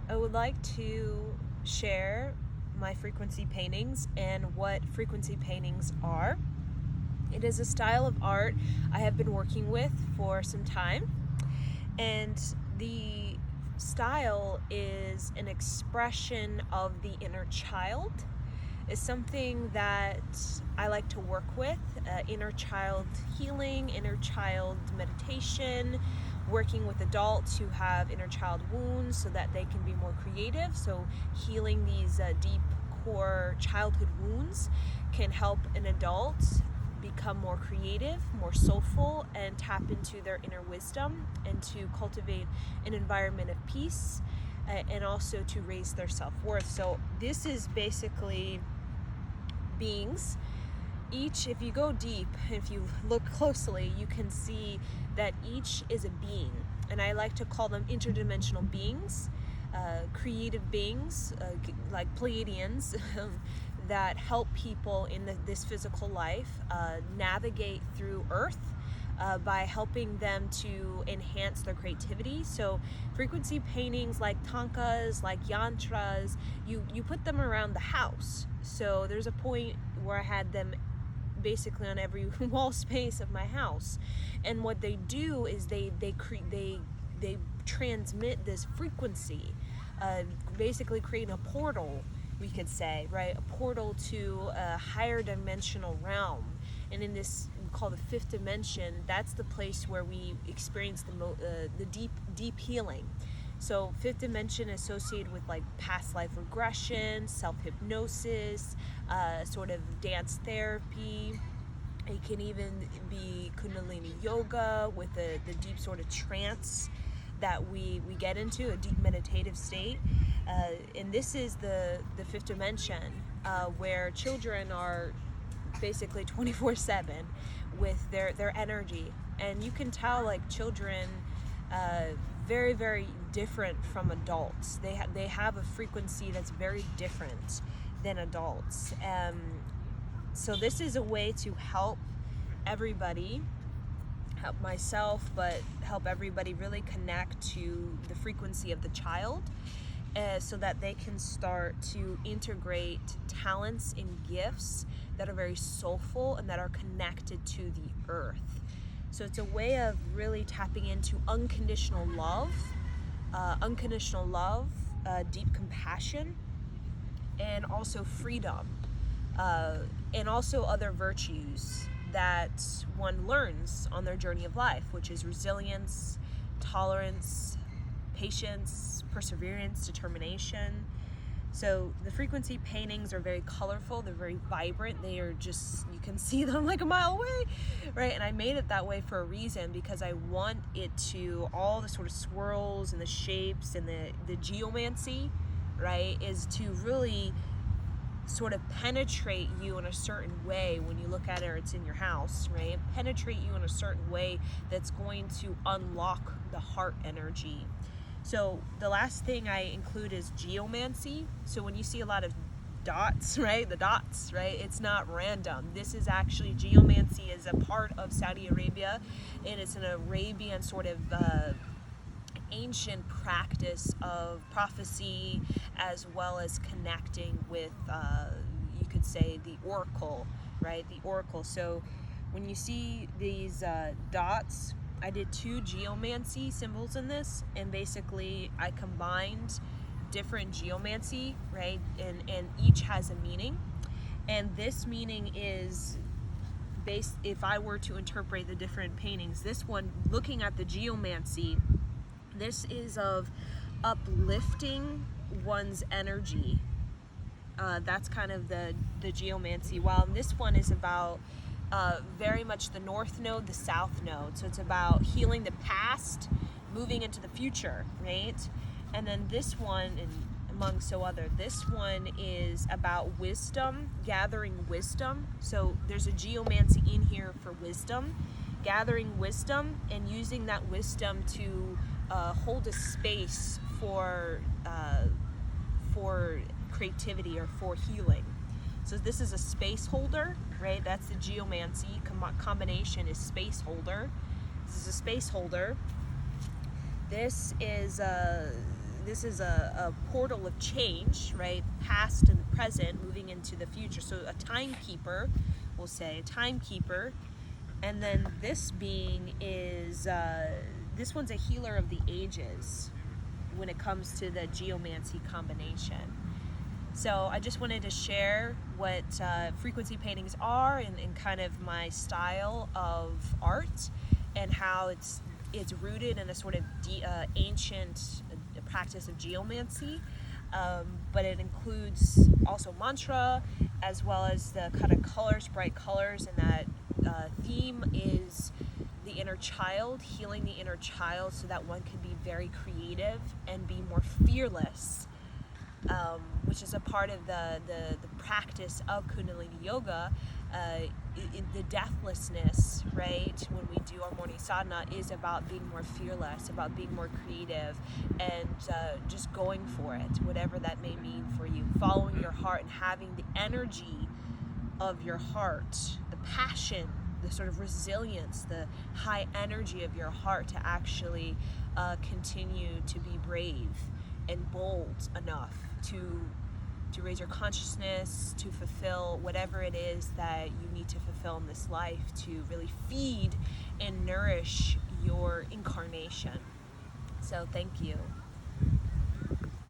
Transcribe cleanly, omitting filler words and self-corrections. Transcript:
I would like to share my frequency paintings and what frequency paintings are. It is a style of art I have been working with for some time, and the style is an expression of the inner child. Is something that I like to work with, inner child healing, inner child meditation, working with adults who have inner child wounds so that they can be more creative. So healing these deep core childhood wounds can help an adult become more creative, more soulful, and tap into their inner wisdom, and to cultivate an environment of peace, and also to raise their self-worth. So this is basically beings. Each, if you go deep, if you look closely, you can see that each is a being, and I like to call them interdimensional beings, creative beings, like Pleiadians, that help people in this physical life navigate through Earth, by helping them to enhance their creativity. So frequency paintings like tankas, like yantras, you put them around the house. So there's a point where I had them basically on every wall space of my house, and what they do is they transmit this frequency, basically creating a portal, we could say, right? A portal to a higher dimensional realm. And in this, we call the fifth dimension, that's the place where we experience the deep healing. So fifth dimension associated with like past life regression, self-hypnosis, sort of dance therapy. It can even be Kundalini yoga with the deep sort of trance that we get into, a deep meditative state. And this is the fifth dimension, where children are basically 24/7 with their energy. And you can tell, like, children very, very different from adults. They have a frequency that's very different than adults. So this is a way to help everybody, help myself, but help everybody really connect to the frequency of the child, so that they can start to integrate talents and gifts that are very soulful and that are connected to the earth. So it's a way of really tapping into unconditional love, deep compassion, and also freedom, and also other virtues that one learns on their journey of life, which is resilience, tolerance, patience, perseverance, determination. So the frequency paintings are very colorful, they're very vibrant, they are just, you can see them like a mile away, right? And I made it that way for a reason, because I want it to, all the sort of swirls and the shapes and the geomancy, right, is to really sort of penetrate you in a certain way when you look at it, or it's in your house, right? Penetrate you in a certain way that's going to unlock the heart energy. So the last thing I include is geomancy. So when you see a lot of dots, right? The dots, right? It's not random. This is actually, geomancy is a part of Saudi Arabia, and it's an Arabian sort of ancient practice of prophecy, as well as connecting with, you could say, the oracle, right? The oracle. So when you see these dots, I did 2 geomancy symbols in this, and basically I combined different geomancy, right? And each has a meaning. And this meaning is based, if I were to interpret the different paintings, this one, looking at the geomancy, this is of uplifting one's energy. That's kind of the geomancy. While this one is about very much the north node, the south node. So it's about healing the past, moving into the future, right? And then this one, and among so other, this one is about wisdom, gathering wisdom. So there's a geomancy in here for wisdom, gathering wisdom, and using that wisdom to hold a space for creativity or for healing. So this is a space holder, right? That's the geomancy combination, is space holder. This is a space holder. This is this is a portal of change, right? Past and present, moving into the future. So a timekeeper, we'll say, a timekeeper. And then this being is, this one's a healer of the ages when it comes to the geomancy combination. So I just wanted to share what frequency paintings are and kind of my style of art and how it's rooted in a sort of ancient practice of geomancy, but it includes also mantra as well as the kind of colors, bright colors, and that theme is the inner child, healing the inner child so that one can be very creative and be more fearless, which is a part of the practice of Kundalini Yoga. The deathlessness, right, when we do our morning sadhana, is about being more fearless, about being more creative, and just going for it, whatever that may mean for you. Following your heart and having the energy of your heart, the passion, the sort of resilience, the high energy of your heart to actually continue to be brave and bold enough to raise your consciousness, to fulfill whatever it is that you need to fulfill in this life, to really feed and nourish your incarnation. So thank you.